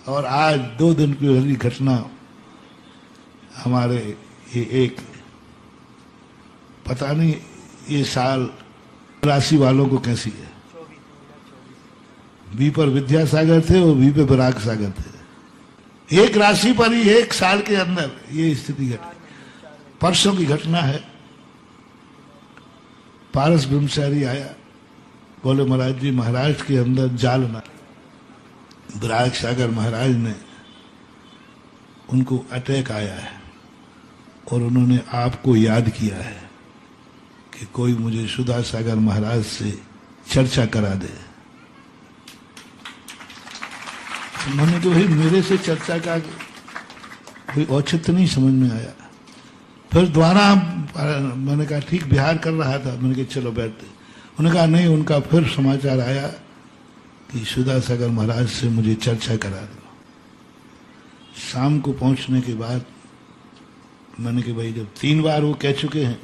और आज 2 दिन की पहली घटना हमारे ये एक पता नहीं ये साल राशि वालों को कैसी है। बी पर विद्यासागर थे और बी पे विराग सागर थे। एक राशि पर ही 1 साल के अंदर ये स्थिति घटी। परसों की घटना है। पारस ब्रह्मचारी आया, बोले महाराज जी महाराज के अंदर जाल ना। विराग सागर महाराज ने उनको अटैक आया है और उन्होंने आपको याद किया है कि कोई मुझे सुधा सागर महाराज से चर्चा करा दे। मैंने तो भाई मेरे से चर्चा का कोई औचित्य नहीं समझ में आया। फिर दोबारा मैंने कहा ठीक बिहार कर रहा था, मैंने कहा चलो बैठते। उन्होंने कहा नहीं, उनका फिर समाचार आया कि सुधा सागर महाराज से मुझे चर्चा करा दो। शाम को पहुंचने के बाद मैंने कहा भाई जब 3 बार वो कह चुके हैं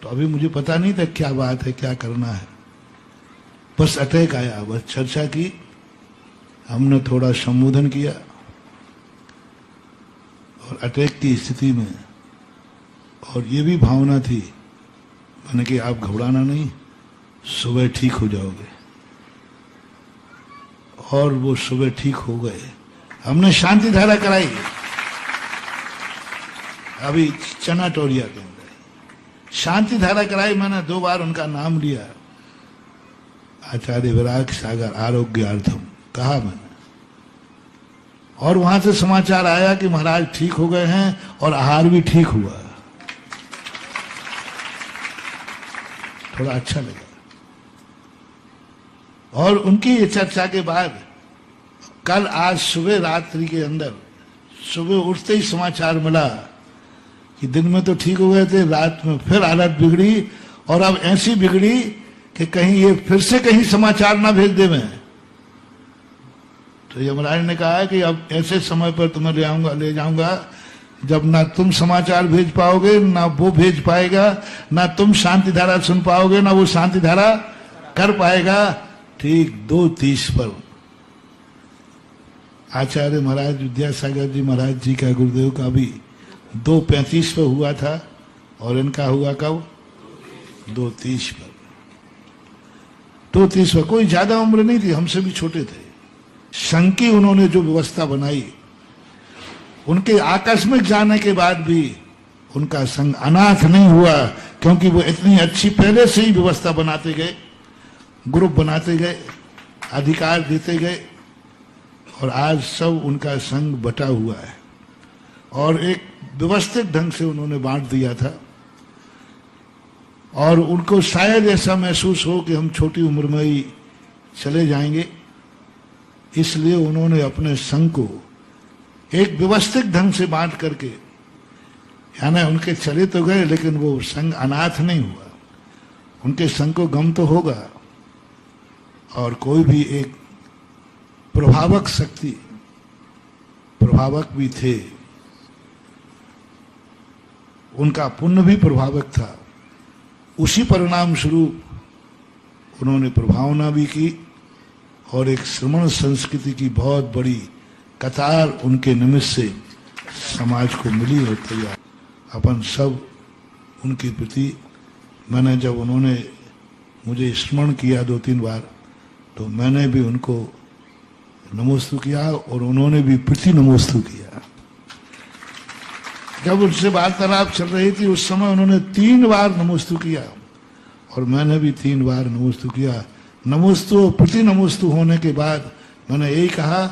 तो अभी मुझे पता नहीं था क्या बात है, क्या करना है। बस अटैक आया, बस चर्चा की, हमने थोड़ा संबोधन किया और अटैक की स्थिति में और ये भी भावना थी, मैंने कि आप घबराना नहीं, सुबह ठीक हो जाओगे। और वो सुबह ठीक हो गए। हमने शांति धारा कराई अभी चनाटोरिया के अंदर शांति धारा कराई। मैंने 2 बार उनका नाम लिया, आचार्य विराग सागर आरोग्यार्थम कहा मैंने। और वहां से समाचार आया कि महाराज ठीक हो गए हैं और आहार भी ठीक हुआ। थोड़ा अच्छा लगा। और उनकी ये चर्चा के बाद कल आज सुबह रात्रि के अंदर सुबह उठते ही समाचार मिला कि दिन में तो ठीक हो गए थे, रात में फिर हालत बिगड़ी और अब ऐसी बिगड़ी कि कहीं ये फिर से कहीं समाचार ना भेज दे। मैं तो यमराज ने कहा है कि अब ऐसे समय पर तुम्हें ले जाऊंगा जब ना तुम समाचार भेज पाओगे, ना वो भेज पाएगा, ना तुम शांति धारा सुन पाओगे, ना वो शांति धारा कर पाएगा। ठीक 2:30 पर आचार्य महाराज विद्यासागर जी महाराज जी का गुरुदेव का भी 2:35 पर हुआ था और इनका हुआ कब? 2:30 पर। 2:30 पर। कोई ज्यादा उम्र नहीं थी, हमसे भी छोटे थे। संघ की उन्होंने जो व्यवस्था बनाई, उनके आकस्मिक जाने के बाद भी उनका संघ अनाथ नहीं हुआ, क्योंकि वो इतनी अच्छी पहले से ही व्यवस्था बनाते गए, ग्रुप बनाते गए, अधिकार देते गए और आज सब उनका संघ बटा हुआ है और एक व्यवस्थित ढंग से उन्होंने बांट दिया था। और उनको शायद ऐसा महसूस हो कि हम छोटी उम्र में ही चले जाएंगे, इसलिए उन्होंने अपने संघ को एक व्यवस्थित ढंग से बांट करके, यानी उनके चले तो गए लेकिन वो संघ अनाथ नहीं हुआ। उनके संघ को गम तो होगा और कोई भी एक प्रभावक शक्ति, प्रभावक भी थे, उनका पुण्य भी प्रभावक था। उसी परिणाम स्वरूप उन्होंने प्रभावना भी की और एक श्रमण संस्कृति की बहुत बड़ी कतार उनके निमित्त से समाज को मिली होती है। अपन सब उनके प्रति, मैंने जब उन्होंने मुझे स्मरण किया 2-3 बार तो मैंने भी उनको नमोस्तु किया और उन्होंने भी प्रति नमोस्तु किया। जब उनसे वार्तालाप चल रही थी उस समय उन्होंने 3 बार नमोस्तु किया और मैंने भी 3 बार नमोस्तु किया। नमोस्तु और प्रति नमोस्तु होने के बाद मैंने यही कहा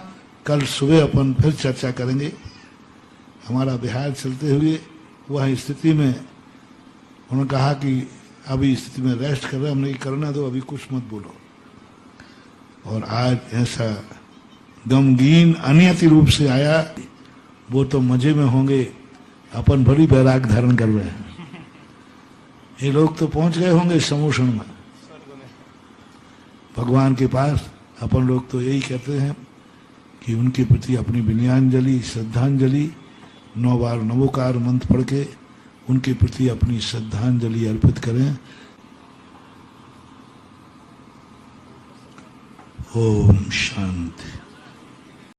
कल सुबह अपन फिर चर्चा करेंगे। हमारा बिहार चलते हुए वह स्थिति में उन्होंने कहा कि अभी स्थिति में रेस्ट कर रहे, हमने करना दो, अभी कुछ मत बोलो। और आज ऐसा गमगीन अनियति रूप से आया, वो तो मजे में होंगे, अपन बड़ी बैराग धारण कर रहे हैं। ये लोग तो पहुंच गए होंगे समोषण में भगवान के पास। अपन लोग तो यही कहते हैं कि उनके प्रति अपनी विनयाञ्जलि, श्रद्धांजलि 9 बार नमोकार मंत्र पढ़ के उनके प्रति अपनी श्रद्धांजलि अर्पित करें। ओम शांति।